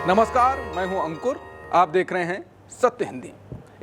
नमस्कार, मैं हूं अंकुर। आप देख रहे हैं सत्य हिंदी।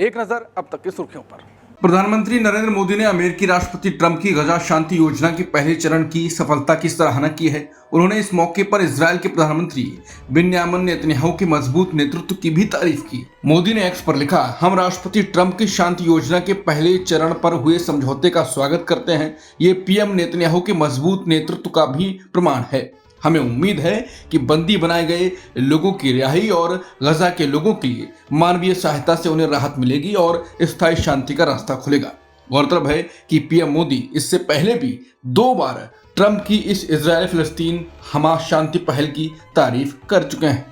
एक नजर अब तक की सुर्खियों पर। प्रधानमंत्री नरेंद्र मोदी ने अमेरिकी राष्ट्रपति ट्रंप की गजा शांति योजना के पहले चरण की सफलता की सराहना की है। उन्होंने इस मौके पर इजरायल के प्रधानमंत्री बिन्यामिन नेतन्याहू के मजबूत नेतृत्व की भी तारीफ की। मोदी ने एक्स पर लिखा, हम राष्ट्रपति ट्रंप की शांति योजना के पहले चरण पर हुए समझौते का स्वागत करते हैं। ये पीएम नेतन्याहू के मजबूत नेतृत्व का भी प्रमाण है। हमें उम्मीद है कि बंदी बनाए गए लोगों की रिहाई और गजा के लोगों के लिए मानवीय सहायता से उन्हें राहत मिलेगी और स्थायी शांति का रास्ता खुलेगा। गौरतलब है कि पीएम मोदी इससे पहले भी 2 बार ट्रंप की इस इजरायल फिलिस्तीन हमास शांति पहल की तारीफ कर चुके हैं।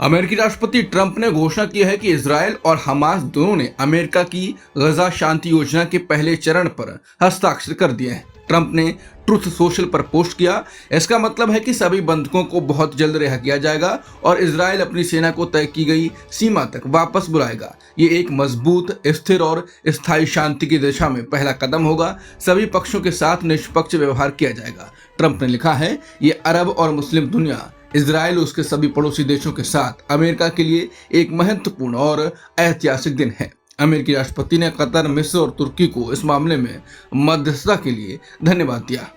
अमेरिकी राष्ट्रपति ट्रंप ने घोषणा की है कि इजरायल और हमास दोनों ने अमेरिका की गजा शांति योजना के पहले चरण पर हस्ताक्षर कर दिए हैं। ट्रंप ने ट्रुथ सोशल पर पोस्ट किया, इसका मतलब है कि सभी बंधकों को बहुत जल्द रिहा किया जाएगा और इजरायल अपनी सेना को तय की गई सीमा तक वापस बुलाएगा। ये एक मजबूत, स्थिर और स्थायी शांति की दिशा में पहला कदम होगा। सभी पक्षों के साथ निष्पक्ष व्यवहार किया जाएगा। ट्रंप ने लिखा है, ये अरब और मुस्लिम दुनिया, इजरायल उसके सभी पड़ोसी देशों के साथ अमेरिका के लिए एक महत्वपूर्ण और ऐतिहासिक दिन है। अमेरिकी राष्ट्रपति ने कतर, मिस्र और तुर्की को इस मामले में मध्यस्थता के लिए धन्यवाद दिया।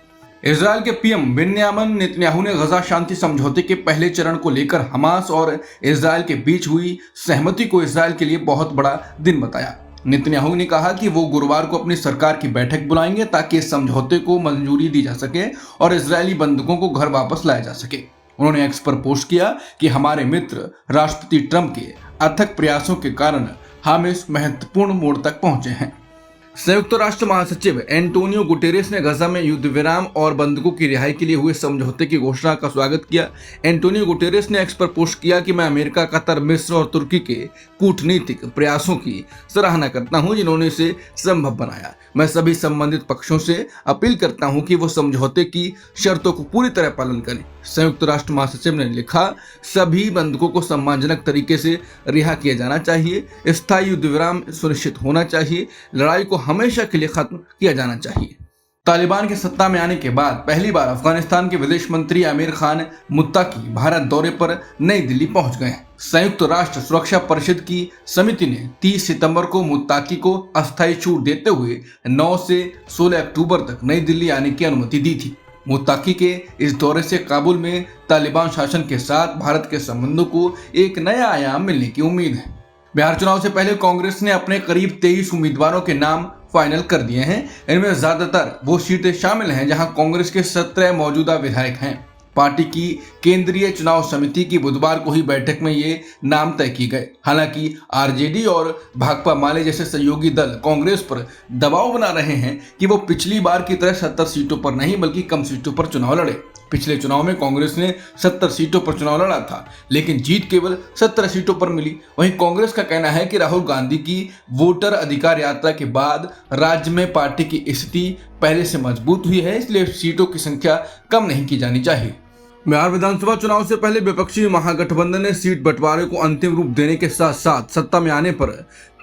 इजरायल के पीएम बिन्यामिन नेतन्याहू ने गजा शांति समझौते के पहले चरण को लेकर हमास और इजरायल के बीच हुई सहमति को इजरायल के लिए बहुत बड़ा दिन बताया। नेतन्याहू ने कहा कि वो गुरुवार को अपनी सरकार की बैठक बुलाएंगे ताकि इस समझौते को मंजूरी दी जा सके और इजरायली बंधकों को घर वापस लाया जा सके। उन्होंने एक्स पर पोस्ट किया कि हमारे मित्र राष्ट्रपति ट्रंप के अथक प्रयासों के कारण हम इस महत्वपूर्ण मोड़ तक पहुंचे हैं। संयुक्त राष्ट्र महासचिव एंटोनियो गुटेरेस ने गजा में युद्ध विराम और बंधकों की रिहाई के लिए हुए समझौते की घोषणा का स्वागत किया। एंटोनियो गुटेरेस ने एक्स पर पोस्ट किया कि मैं अमेरिका, कतर, मिस्र और तुर्की के कूटनीतिक प्रयासों की सराहना करता हूं जिन्होंने इसे संभव बनाया। मैं सभी संबंधित पक्षों से अपील करता हूं कि वो समझौते की शर्तों को पूरी तरह पालन करें। संयुक्त राष्ट्र महासचिव ने लिखा, सभी बंधकों को सम्मानजनक तरीके से रिहा किया जाना चाहिए। स्थायी युद्ध विराम सुनिश्चित होना चाहिए। लड़ाई को हमेशा के लिए खत्म किया जाना चाहिए। तालिबान के सत्ता में आने के बाद पहली बार अफगानिस्तान के विदेश मंत्री आमिर खान मुत्ताकी भारत दौरे पर नई दिल्ली पहुंच गए हैं। संयुक्त राष्ट्र सुरक्षा परिषद की समिति ने 30 सितंबर को मुत्ताकी को अस्थायी छूट देते हुए 9 से 16 अक्टूबर तक नई दिल्ली आने की अनुमति दी थी। मुत्ताकी के इस दौरे से काबुल में तालिबान शासन के साथ भारत के संबंधों को एक नया आयाम मिलने की उम्मीद है। बिहार चुनाव से पहले कांग्रेस ने अपने करीब 23 उम्मीदवारों के नाम फाइनल कर दिए हैं। इनमें ज्यादातर वो सीटें शामिल हैं जहां कांग्रेस के 17 मौजूदा विधायक हैं। पार्टी की केंद्रीय चुनाव समिति की बुधवार को ही बैठक में ये नाम तय किए गए। हालांकि आरजेडी और भाकपा माले जैसे सहयोगी दल कांग्रेस पर दबाव बना रहे हैं कि वो पिछली बार की तरह 70 सीटों पर नहीं बल्कि कम सीटों पर चुनाव लड़े। पिछले चुनाव में कांग्रेस ने 70 सीटों पर चुनाव लड़ा था, लेकिन जीत केवल 17 सीटों पर मिली। वहीं कांग्रेस का कहना है कि राहुल गांधी की वोटर अधिकार यात्रा के बाद राज्य में पार्टी की स्थिति पहले से मजबूत हुई है, इसलिए सीटों की संख्या कम नहीं की जानी चाहिए। बिहार विधानसभा चुनाव से पहले विपक्षी महागठबंधन ने सीट बंटवारे को अंतिम रूप देने के साथ साथ सत्ता में आने पर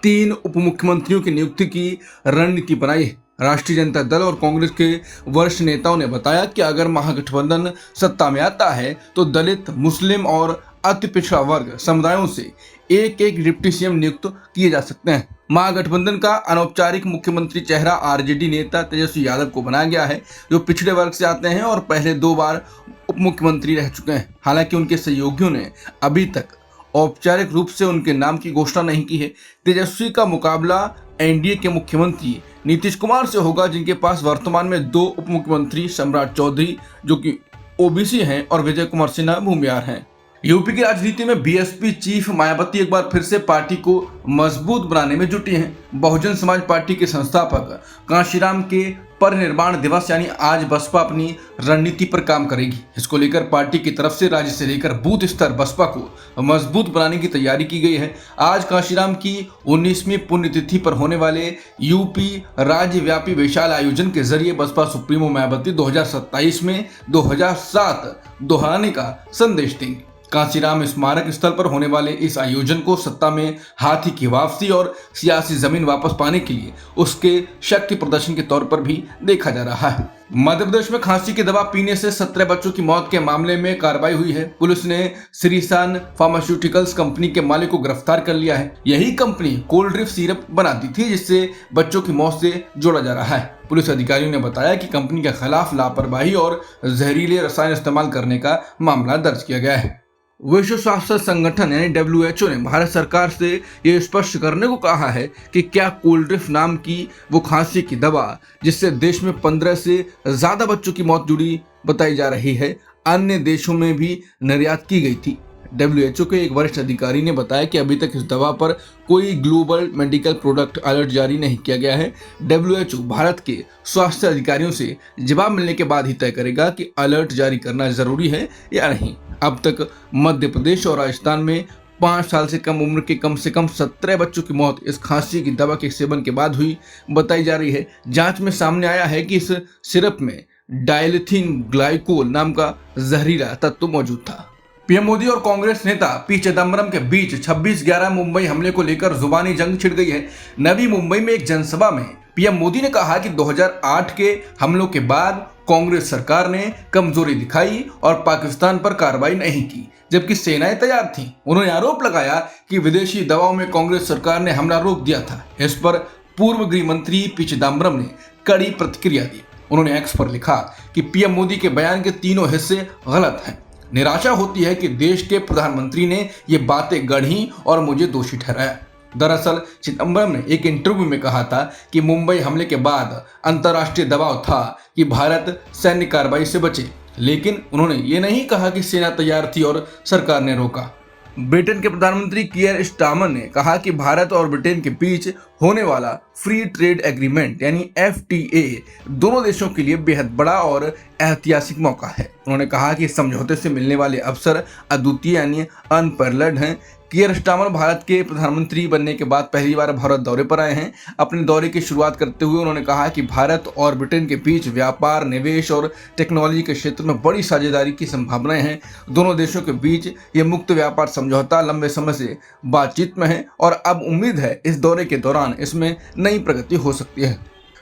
3 उप मुख्यमंत्रियों की नियुक्ति की रणनीति बनाई है। राष्ट्रीय जनता दल और कांग्रेस के वरिष्ठ नेताओं ने बताया कि अगर महागठबंधन सत्ता में आता है तो दलित, मुस्लिम और अति पिछड़ा वर्ग समुदायों से एक डिप्टी सीएम नियुक्त किए जा सकते हैं। महागठबंधन का अनौपचारिक मुख्यमंत्री चेहरा आरजेडी नेता तेजस्वी यादव को बनाया गया है, जो पिछड़े वर्ग से आते हैं और पहले 2 बार उप मुख्यमंत्री रह चुके हैं। हालांकि उनके सहयोगियों ने अभी तक औपचारिक रूप से उनके नाम की घोषणा नहीं की है। तेजस्वी का मुकाबला एनडीए के मुख्यमंत्री नीतीश कुमार से होगा, जिनके पास वर्तमान में 2 उप मुख्यमंत्री सम्राट चौधरी जो कि ओबीसी हैं और विजय कुमार सिन्हा भूमिहार हैं। यूपी की राजनीति में बीएसपी चीफ मायावती एक बार फिर से पार्टी को मजबूत बनाने में जुटी हैं। बहुजन समाज पार्टी के संस्थापक कांशीराम के परिनिर्वाण दिवस यानी आज बसपा अपनी रणनीति पर काम करेगी। इसको लेकर पार्टी की तरफ से राज्य से लेकर बूथ स्तर बसपा को मजबूत बनाने की तैयारी की गई है। आज कांशीराम की 19वीं पुण्यतिथि पर होने वाले यूपी राज्यव्यापी विशाल आयोजन के जरिए बसपा सुप्रीमो मायावती 2027 में 2007 दोहराने का संदेश देंगे। कांचीराम स्मारक स्थल पर होने वाले इस आयोजन को सत्ता में हाथी की वापसी और सियासी जमीन वापस पाने के लिए उसके शक्ति प्रदर्शन के तौर पर भी देखा जा रहा है। मध्य प्रदेश में खांसी की दवा पीने से 17 बच्चों की मौत के मामले में कार्रवाई हुई है। पुलिस ने श्रीसान फार्मास्यूटिकल्स कंपनी के मालिक को गिरफ्तार कर लिया है। यही कंपनी कोल्ड ड्रिप सिरप बनाती थी जिससे बच्चों की मौत से जोड़ा जा रहा है। पुलिस अधिकारियों ने बताया कि कंपनी के खिलाफ लापरवाही और जहरीले रसायन इस्तेमाल करने का मामला दर्ज किया गया है। विश्व स्वास्थ्य संगठन यानी WHO ने भारत सरकार से ये स्पष्ट करने को कहा है कि क्या कोल्ड ड्रिप नाम की वो खांसी की दवा जिससे देश में 15 से ज्यादा बच्चों की मौत जुड़ी बताई जा रही है, अन्य देशों में भी निर्यात की गई थी। WHO के एक वरिष्ठ अधिकारी ने बताया कि अभी तक इस दवा पर कोई ग्लोबल मेडिकल प्रोडक्ट अलर्ट जारी नहीं किया गया है। WHO भारत के स्वास्थ्य अधिकारियों से जवाब मिलने के बाद ही तय करेगा कि अलर्ट जारी करना जरूरी है या नहीं। अब तक मध्य प्रदेश और राजस्थान में 5 साल से कम उम्र के कम से कम 17 बच्चों की मौत इस खांसी की दवा के सेवन के बाद हुई बताई जा रही है। जांच में सामने आया है कि इस सिरप में डायलिथिन ग्लाइकोल नाम का जहरीला तत्व मौजूद था। पीएम मोदी और कांग्रेस नेता पी चिदम्बरम के बीच 26/11 मुंबई हमले को लेकर जुबानी जंग छिड़ गई है। नवी मुंबई में एक जनसभा में पीएम मोदी ने कहा कि 2008 के हमलों के बाद कांग्रेस सरकार ने कमजोरी दिखाई और पाकिस्तान पर कार्रवाई नहीं की, जबकि सेनाएं तैयार थीं। उन्होंने आरोप लगाया कि विदेशी दवाओं में कांग्रेस सरकार ने हमला रोक दिया था। इस पर पूर्व गृह मंत्री पी चिदम्बरम ने कड़ी प्रतिक्रिया दी। उन्होंने एक्स पर लिखा कि पीएम मोदी के बयान के तीनों हिस्से गलत हैं। निराशा होती है कि देश के प्रधानमंत्री ने ये बातें गढ़ी और मुझे दोषी ठहराया। दरअसल चिदम्बरम ने एक इंटरव्यू में कहा था कि मुंबई हमले के बाद अंतर्राष्ट्रीय दबाव था कि भारत सैन्य कार्रवाई से बचे, लेकिन उन्होंने ये नहीं कहा कि सेना तैयार थी और सरकार ने रोका। ब्रिटेन के प्रधानमंत्री कियर स्टारमर ने कहा कि भारत और ब्रिटेन के बीच होने वाला फ्री ट्रेड एग्रीमेंट यानी FTA दोनों देशों के लिए बेहद बड़ा और ऐतिहासिक मौका है। उन्होंने कहा कि इस समझौते से मिलने वाले अवसर अद्वितीय यानी अनपैरेलल्ड हैं। कियर स्टारमर भारत के प्रधानमंत्री बनने के बाद पहली बार भारत दौरे पर आए हैं। अपने दौरे की शुरुआत करते हुए उन्होंने कहा कि भारत और ब्रिटेन के बीच व्यापार, निवेश और टेक्नोलॉजी के क्षेत्र में बड़ी साझेदारी की संभावनाएं हैं। दोनों देशों के बीच ये मुक्त व्यापार समझौता लंबे समय से बातचीत में है और अब उम्मीद है इस दौरे के दौरान इसमें नई प्रगति हो सकती है।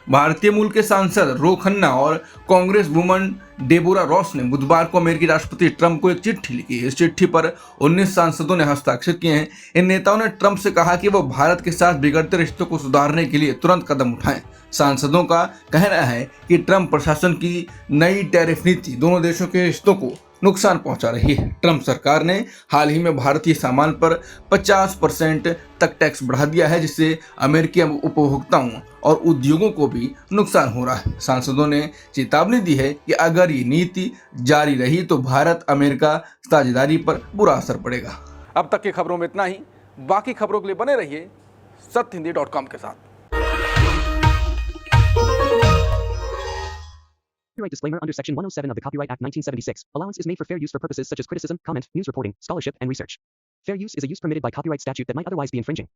भारतीय मूल के सांसद रो खन्ना और कांग्रेस वुमन डेबोरा रॉस ने बुधवार को अमेरिकी राष्ट्रपति ट्रंप को एक चिट्ठी लिखी। इस चिट्ठी पर 19 सांसदों ने हस्ताक्षर किए हैं। इन नेताओं ने ट्रंप से कहा कि वो भारत के साथ बिगड़ते रिश्तों को सुधारने के लिए तुरंत कदम उठाएं। सांसदों का कहना है कि ट्रंप प्रशासन की नई टैरिफ नीति दोनों देशों के रिश्तों को नुकसान पहुंचा रही है। ट्रंप सरकार ने हाल ही में भारतीय सामान पर 50% तक टैक्स बढ़ा दिया है, जिससे अमेरिकी उपभोक्ताओं और उद्योगों को भी नुकसान हो रहा है। सांसदों ने चेतावनी दी है कि अगर ये नीति जारी रही तो भारत अमेरिका साझेदारी पर बुरा असर पड़ेगा। अब तक की खबरों में इतना ही। बाकी खबरों के लिए बने रहिए सत्यहिंदी.com के साथ। Copyright disclaimer under Section 107 of the Copyright Act 1976. Allowance is made for fair use for purposes such as criticism, comment, news reporting, scholarship, and research. Fair use is a use permitted by copyright statute that might otherwise be infringing.